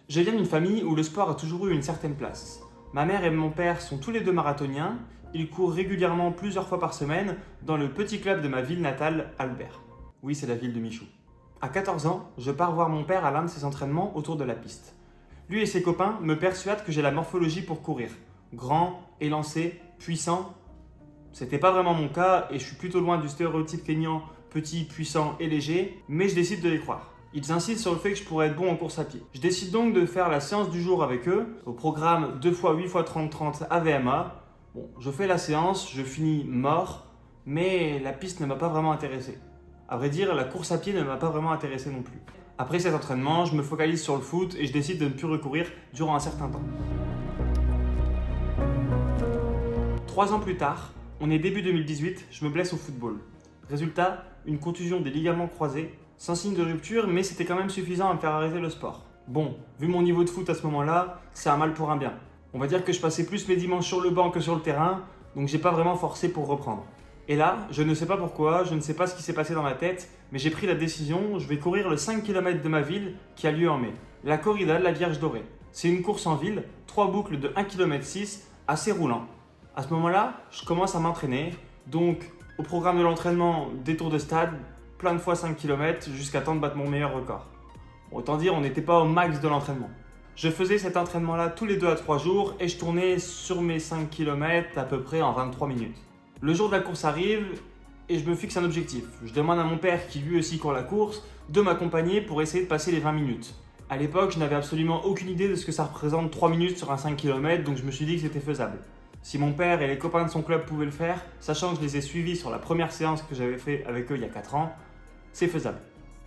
Je viens d'une famille où le sport a toujours eu une certaine place. Ma mère et mon père sont tous les deux marathoniens, ils courent régulièrement plusieurs fois par semaine dans le petit club de ma ville natale, Albert. Oui, c'est la ville de Michou. À 14 ans, je pars voir mon père à l'un de ses entraînements autour de la piste. Lui et ses copains me persuadent que j'ai la morphologie pour courir. Grand, élancé, puissant. C'était pas vraiment mon cas et je suis plutôt loin du stéréotype kényan, petit, puissant et léger, mais je décide de les croire. Ils insistent sur le fait que je pourrais être bon en course à pied. Je décide donc de faire la séance du jour avec eux, au programme 2 x 8 x 30-30 AVMA. Bon, je fais la séance, je finis mort, mais la piste ne m'a pas vraiment intéressé. À vrai dire, la course à pied ne m'a pas vraiment intéressé non plus. Après cet entraînement, je me focalise sur le foot et je décide de ne plus recourir durant un certain temps. 3 ans plus tard, on est début 2018, je me blesse au football. Résultat, une contusion des ligaments croisés, sans signe de rupture, mais c'était quand même suffisant à me faire arrêter le sport. Bon, vu mon niveau de foot à ce moment-là, c'est un mal pour un bien. On va dire que je passais plus mes dimanches sur le banc que sur le terrain, donc j'ai pas vraiment forcé pour reprendre. Et là, je ne sais pas pourquoi, je ne sais pas ce qui s'est passé dans ma tête, mais j'ai pris la décision, je vais courir le 5 km de ma ville qui a lieu en mai. La corrida de la Vierge Dorée. C'est une course en ville, 3 boucles de 1,6 km, assez roulant. À ce moment-là, je commence à m'entraîner, donc au programme de l'entraînement, des tours de stade, plein de fois 5 km jusqu'à temps de battre mon meilleur record. Autant dire, on n'était pas au max de l'entraînement. Je faisais cet entraînement-là tous les 2 à 3 jours et je tournais sur mes 5 km à peu près en 23 minutes. Le jour de la course arrive et je me fixe un objectif. Je demande à mon père, qui lui aussi court la course, de m'accompagner pour essayer de passer les 20 minutes. À l'époque, je n'avais absolument aucune idée de ce que ça représente 3 minutes sur un 5 km, donc je me suis dit que c'était faisable. Si mon père et les copains de son club pouvaient le faire, sachant que je les ai suivis sur la première séance que j'avais fait avec eux il y a 4 ans, c'est faisable.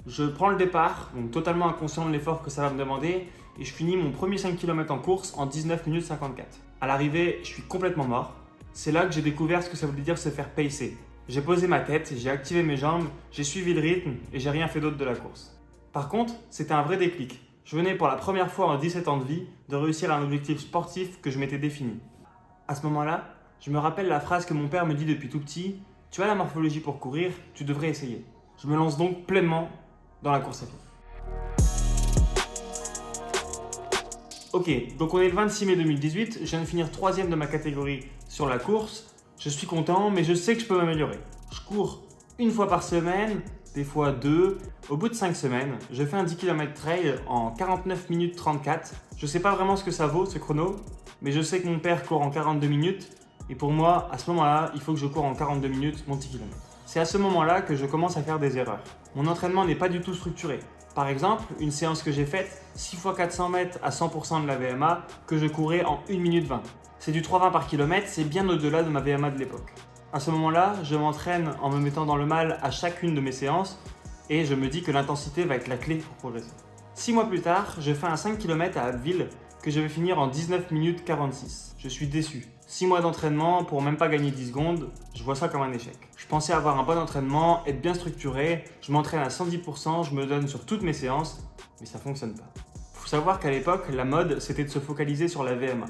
Je prends le départ, donc totalement inconscient de l'effort que ça va me demander, et je finis mon premier 5 km en course en 19 minutes 54. À l'arrivée, je suis complètement mort. C'est là que j'ai découvert ce que ça voulait dire se faire pacer. J'ai posé ma tête, j'ai activé mes jambes, j'ai suivi le rythme et j'ai rien fait d'autre de la course. Par contre, c'était un vrai déclic. Je venais pour la première fois en 17 ans de vie de réussir un objectif sportif que je m'étais défini. À ce moment-là, je me rappelle la phrase que mon père me dit depuis tout petit, « Tu as la morphologie pour courir, tu devrais essayer ». Je me lance donc pleinement dans la course à pied. Ok, donc on est le 26 mai 2018, je viens de finir 3ème de ma catégorie sur la course. Je suis content, mais je sais que je peux m'améliorer. Je cours une fois par semaine, des fois 2. Au bout de 5 semaines, je fais un 10 km trail en 49 minutes 34. Je sais pas vraiment ce que ça vaut ce chrono, mais je sais que mon père court en 42 minutes. Et pour moi, à ce moment-là, il faut que je cours en 42 minutes mon 10 km. C'est à ce moment-là que je commence à faire des erreurs. Mon entraînement n'est pas du tout structuré. Par exemple, une séance que j'ai faite, 6 x 400 mètres à 100% de la VMA, que je courais en 1 minute 20. C'est du 3,20 par kilomètre, c'est bien au-delà de ma VMA de l'époque. À ce moment-là, je m'entraîne en me mettant dans le mal à chacune de mes séances et je me dis que l'intensité va être la clé pour progresser. 6 mois plus tard, je fais un 5 km à Abbeville que je vais finir en 19 minutes 46. Je suis déçu. 6 mois d'entraînement pour même pas gagner 10 secondes, je vois ça comme un échec. Je pensais avoir un bon entraînement, être bien structuré, je m'entraîne à 110%, je me donne sur toutes mes séances, mais ça fonctionne pas. Faut savoir qu'à l'époque, la mode c'était de se focaliser sur la VMA.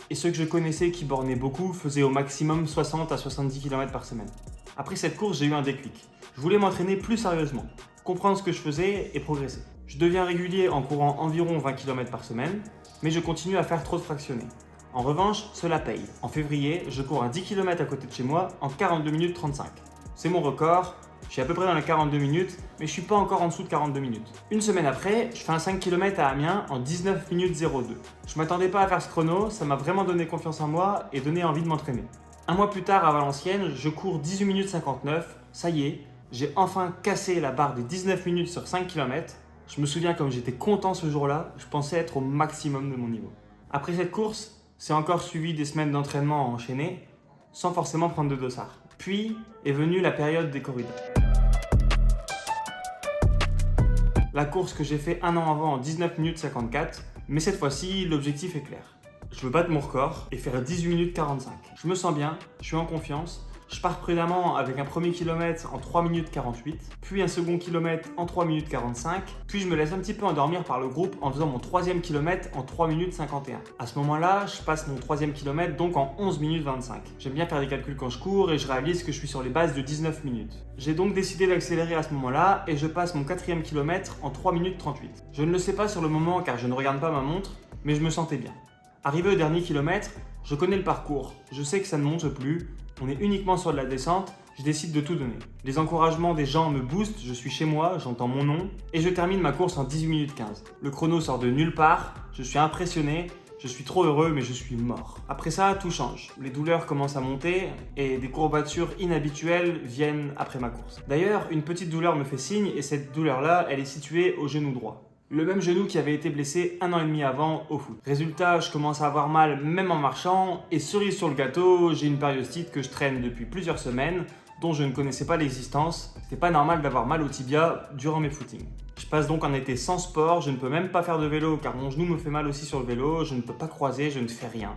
Et ceux que je connaissais qui bornaient beaucoup faisaient au maximum 60 à 70 km par semaine. Après cette course, j'ai eu un déclic. Je voulais m'entraîner plus sérieusement, comprendre ce que je faisais et progresser. Je deviens régulier en courant environ 20 km par semaine, mais je continue à faire trop de fractionnés. En revanche, cela paye. En février, je cours un 10 km à côté de chez moi en 42 minutes 35. C'est mon record, je suis à peu près dans les 42 minutes, mais je suis pas encore en dessous de 42 minutes. Une semaine après, je fais un 5 km à Amiens en 19 minutes 02. Je m'attendais pas à faire ce chrono, ça m'a vraiment donné confiance en moi et donné envie de m'entraîner. Un mois plus tard à Valenciennes, je cours 18 minutes 59, ça y est, j'ai enfin cassé la barre des 19 minutes sur 5 km. Je me souviens comme j'étais content ce jour-là, je pensais être au maximum de mon niveau. Après cette course, c'est encore suivi des semaines d'entraînement enchaînées, sans forcément prendre de dossard. Puis est venue la période des corridas. La course que j'ai fait un an avant en 19 minutes 54, mais cette fois-ci, l'objectif est clair. Je veux battre mon record et faire 18 minutes 45. Je me sens bien, je suis en confiance, Je pars prudemment avec un premier kilomètre en 3 minutes 48, puis un second kilomètre en 3 minutes 45, puis je me laisse un petit peu endormir par le groupe en faisant mon troisième kilomètre en 3 minutes 51. À ce moment-là, je passe mon troisième kilomètre donc en 11 minutes 25. J'aime bien faire des calculs quand je cours et je réalise que je suis sur les bases de 19 minutes. J'ai donc décidé d'accélérer à ce moment-là et je passe mon quatrième kilomètre en 3 minutes 38. Je ne le sais pas sur le moment car je ne regarde pas ma montre, mais je me sentais bien. Arrivé au dernier kilomètre, je connais le parcours, je sais que ça ne monte plus, on est uniquement sur de la descente, je décide de tout donner. Les encouragements des gens me boostent, je suis chez moi, j'entends mon nom, et je termine ma course en 18 minutes 15. Le chrono sort de nulle part, je suis impressionné, je suis trop heureux mais je suis mort. Après ça, tout change. Les douleurs commencent à monter et des courbatures inhabituelles viennent après ma course. D'ailleurs, une petite douleur me fait signe et cette douleur-là, elle est située au genou droit. Le même genou qui avait été blessé 1 an et demi avant au foot. Résultat, je commence à avoir mal même en marchant et cerise sur le gâteau, j'ai une périostite que je traîne depuis plusieurs semaines dont je ne connaissais pas l'existence. C'était pas normal d'avoir mal au tibia durant mes footings. Je passe donc un été sans sport, je ne peux même pas faire de vélo car mon genou me fait mal aussi sur le vélo, je ne peux pas croiser, je ne fais rien.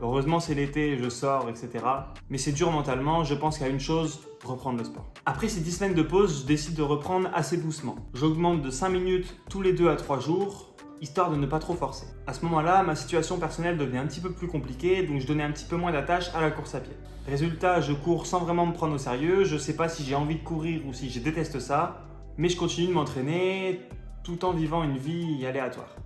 Heureusement c'est l'été, je sors, etc. Mais c'est dur mentalement, je pense qu'à une chose, reprendre le sport. Après ces 10 semaines de pause, je décide de reprendre assez doucement. J'augmente de 5 minutes tous les 2 à 3 jours, histoire de ne pas trop forcer. À ce moment-là, ma situation personnelle devenait un petit peu plus compliquée, donc je donnais un petit peu moins d'attache à la course à pied. Résultat, je cours sans vraiment me prendre au sérieux, je sais pas si j'ai envie de courir ou si je déteste ça, mais je continue de m'entraîner tout en vivant une vie aléatoire.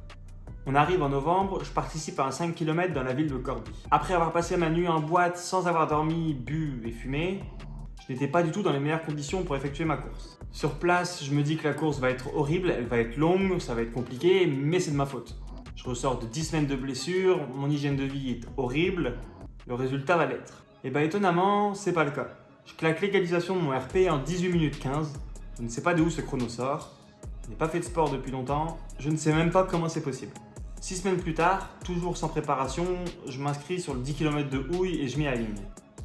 On arrive en novembre, je participe à un 5 km dans la ville de Corby. Après avoir passé ma nuit en boîte sans avoir dormi, bu et fumé, je n'étais pas du tout dans les meilleures conditions pour effectuer ma course. Sur place, je me dis que la course va être horrible, elle va être longue, ça va être compliqué, mais c'est de ma faute. Je ressors de 10 semaines de blessures, mon hygiène de vie est horrible, le résultat va l'être. Et étonnamment, c'est pas le cas. Je claque l'égalisation de mon RP en 18 minutes 15, je ne sais pas d'où ce chrono sort, je n'ai pas fait de sport depuis longtemps, je ne sais même pas comment c'est possible. 6 semaines plus tard, toujours sans préparation, je m'inscris sur le 10 km de Houille et je m'y aligne.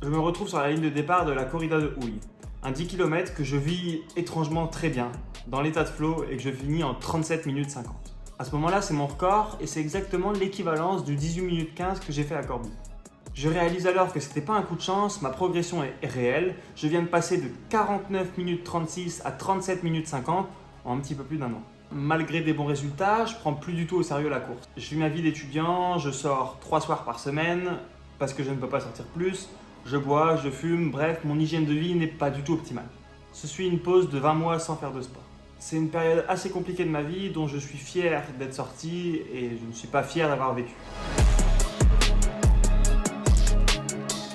Je me retrouve sur la ligne de départ de la corrida de Houille. Un 10 km que je vis étrangement très bien, dans l'état de flow et que je finis en 37 minutes 50. À ce moment-là, c'est mon record et c'est exactement l'équivalence du 18 minutes 15 que j'ai fait à Corby. Je réalise alors que c'était pas un coup de chance, ma progression est réelle. Je viens de passer de 49 minutes 36 à 37 minutes 50 en un petit peu plus d'un an. Malgré des bons résultats, je prends plus du tout au sérieux la course. Je vis ma vie d'étudiant, je sors 3 soirs par semaine parce que je ne peux pas sortir plus. Je bois, je fume, bref, mon hygiène de vie n'est pas du tout optimale. Ce suit une pause de 20 mois sans faire de sport. C'est une période assez compliquée de ma vie dont je suis fier d'être sorti et je ne suis pas fier d'avoir vécu.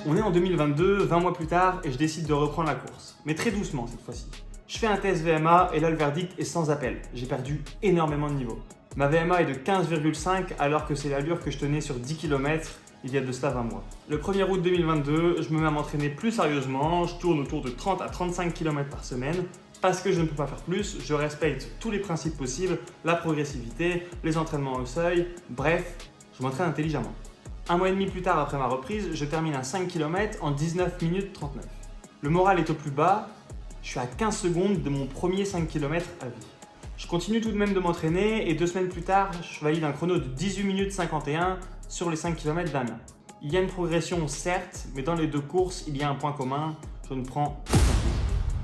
On est en 2022, 20 mois plus tard, et je décide de reprendre la course. Mais très doucement cette fois-ci. Je fais un test VMA et là le verdict est sans appel. J'ai perdu énormément de niveau. Ma VMA est de 15,5 alors que c'est l'allure que je tenais sur 10 km il y a de cela 20 mois. Le 1er août 2022, je me mets à m'entraîner plus sérieusement. Je tourne autour de 30 à 35 km par semaine. Parce que je ne peux pas faire plus, je respecte tous les principes possibles, la progressivité, les entraînements au seuil, bref, je m'entraîne intelligemment. 1 mois et demi plus tard après ma reprise, je termine un 5 km en 19 minutes 39. Le moral est au plus bas, je suis à 15 secondes de mon premier 5 km à vie. Je continue tout de même de m'entraîner et 2 semaines plus tard, je valide un chrono de 18 minutes 51 sur les 5 km d'Amiens. Il y a une progression certes, mais dans les deux courses, il y a un point commun, je ne prends aucun plaisir.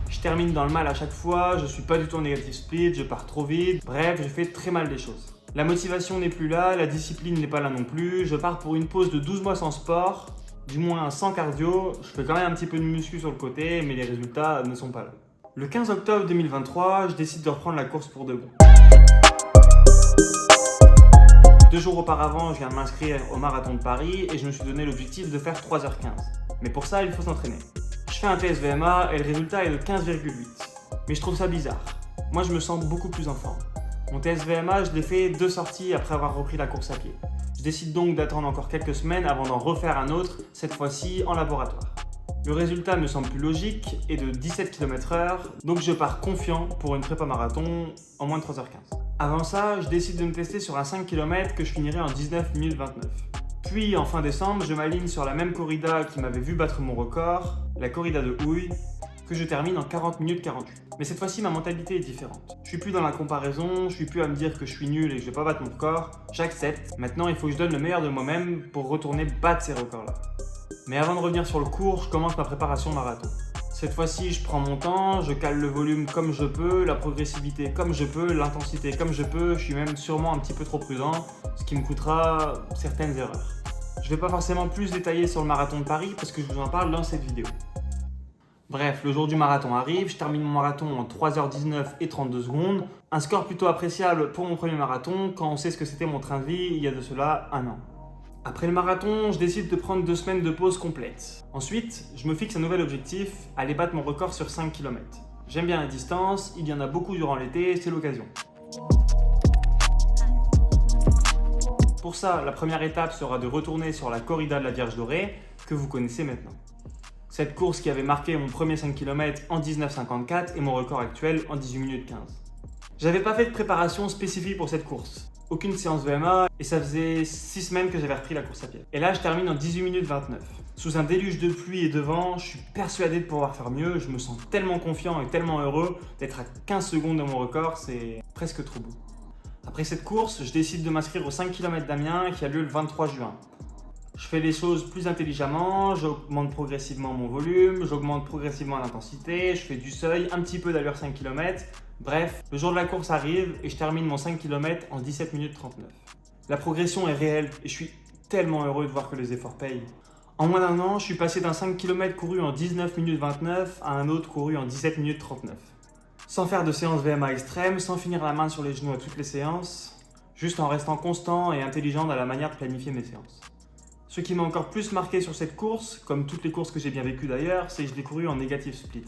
Je termine dans le mal à chaque fois, je suis pas du tout en négatif split, je pars trop vite, bref, je fais très mal les choses. La motivation n'est plus là, la discipline n'est pas là non plus, je pars pour une pause de 12 mois sans sport, du moins sans cardio, je fais quand même un petit peu de muscu sur le côté, mais les résultats ne sont pas là. Le 15 octobre 2023, je décide de reprendre la course pour de bon. 2 jours auparavant, je viens de m'inscrire au marathon de Paris et je me suis donné l'objectif de faire 3h15. Mais pour ça, il faut s'entraîner. Je fais un test VMA et le résultat est de 15,8. Mais je trouve ça bizarre. Moi, je me sens beaucoup plus en forme. Mon test VMA, je l'ai fait 2 sorties après avoir repris la course à pied. Je décide donc d'attendre encore quelques semaines avant d'en refaire un autre, cette fois-ci en laboratoire. Le résultat me semble plus logique et de 17 km/h, donc je pars confiant pour une prépa marathon en moins de 3h15. Avant ça, je décide de me tester sur un 5 km que je finirai en 19 minutes 29. Puis en fin décembre, je m'aligne sur la même corrida qui m'avait vu battre mon record, la corrida de Houille, que je termine en 40 minutes 48. Mais cette fois-ci, ma mentalité est différente. Je suis plus dans la comparaison, je suis plus à me dire que je suis nul et que je vais pas battre mon record. J'accepte. Maintenant, il faut que je donne le meilleur de moi-même pour retourner battre ces records-là. Mais avant de revenir sur le cours, je commence ma préparation marathon. Cette fois-ci, je prends mon temps, je cale le volume comme je peux, la progressivité comme je peux, l'intensité comme je peux, je suis même sûrement un petit peu trop prudent, ce qui me coûtera certaines erreurs. Je vais pas forcément plus détailler sur le marathon de Paris parce que je vous en parle dans cette vidéo. Bref, le jour du marathon arrive, je termine mon marathon en 3h19 et 32 secondes, un score plutôt appréciable pour mon premier marathon quand on sait ce que c'était mon train de vie il y a de cela un an. Après le marathon, je décide de prendre 2 semaines de pause complète. Ensuite, je me fixe un nouvel objectif, aller battre mon record sur 5 km. J'aime bien la distance, il y en a beaucoup durant l'été, c'est l'occasion. Pour ça, la première étape sera de retourner sur la corrida de la Vierge Dorée, que vous connaissez maintenant. Cette course qui avait marqué mon premier 5 km en 19,54 et mon record actuel en 18 minutes 15. J'avais pas fait de préparation spécifique pour cette course. Aucune séance VMA et ça faisait 6 semaines que j'avais repris la course à pied. Et là, je termine en 18 minutes 29. Sous un déluge de pluie et de vent, je suis persuadé de pouvoir faire mieux. Je me sens tellement confiant et tellement heureux d'être à 15 secondes de mon record, c'est presque trop beau. Après cette course, je décide de m'inscrire au 5 km d'Amiens qui a lieu le 23 juin. Je fais les choses plus intelligemment, j'augmente progressivement mon volume, j'augmente progressivement l'intensité, je fais du seuil, un petit peu d'allure 5 km. Bref, le jour de la course arrive et je termine mon 5 km en 17 minutes 39. La progression est réelle et je suis tellement heureux de voir que les efforts payent. En moins d'un an, je suis passé d'un 5 km couru en 19 minutes 29 à un autre couru en 17 minutes 39. Sans faire de séance VMA extrême, sans finir la main sur les genoux à toutes les séances, juste en restant constant et intelligent dans la manière de planifier mes séances. Ce qui m'a encore plus marqué sur cette course, comme toutes les courses que j'ai bien vécues d'ailleurs, c'est que je l'ai couru en négatif split.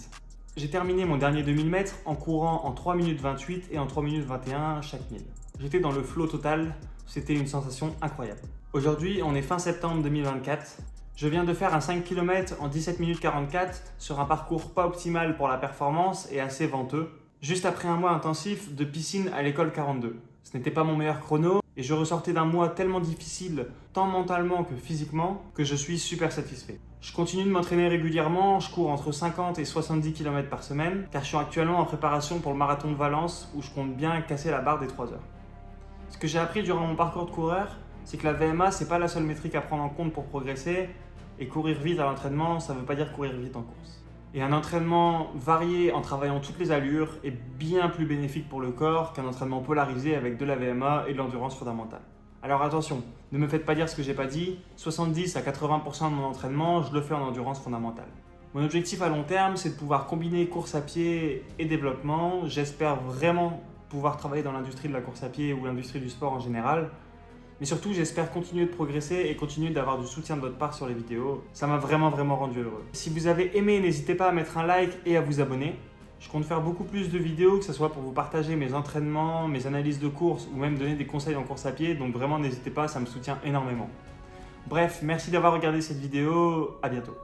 J'ai terminé mon dernier 2000 mètres en courant en 3 minutes 28 et en 3 minutes 21 chaque 1000. J'étais dans le flow total, c'était une sensation incroyable. Aujourd'hui, on est fin septembre 2024. Je viens de faire un 5 km en 17 minutes 44 sur un parcours pas optimal pour la performance et assez venteux, juste après un mois intensif de piscine à l'école 42. Ce n'était pas mon meilleur chrono et je ressortais d'un mois tellement difficile, tant mentalement que physiquement, que je suis super satisfait. Je continue de m'entraîner régulièrement, je cours entre 50 et 70 km par semaine, car je suis actuellement en préparation pour le marathon de Valence où je compte bien casser la barre des 3 heures. Ce que j'ai appris durant mon parcours de coureur, c'est que la VMA, c'est pas la seule métrique à prendre en compte pour progresser, et courir vite à l'entraînement, ça veut pas dire courir vite en course. Et un entraînement varié en travaillant toutes les allures est bien plus bénéfique pour le corps qu'un entraînement polarisé avec de la VMA et de l'endurance fondamentale. Alors attention, ne me faites pas dire ce que j'ai pas dit, 70 à 80% de mon entraînement, je le fais en endurance fondamentale. Mon objectif à long terme, c'est de pouvoir combiner course à pied et développement. J'espère vraiment pouvoir travailler dans l'industrie de la course à pied ou l'industrie du sport en général. Mais surtout, j'espère continuer de progresser et continuer d'avoir du soutien de votre part sur les vidéos. Ça m'a vraiment rendu heureux. Si vous avez aimé, n'hésitez pas à mettre un like et à vous abonner. Je compte faire beaucoup plus de vidéos, que ce soit pour vous partager mes entraînements, mes analyses de course ou même donner des conseils en course à pied. Donc vraiment, n'hésitez pas, ça me soutient énormément. Bref, merci d'avoir regardé cette vidéo. À bientôt.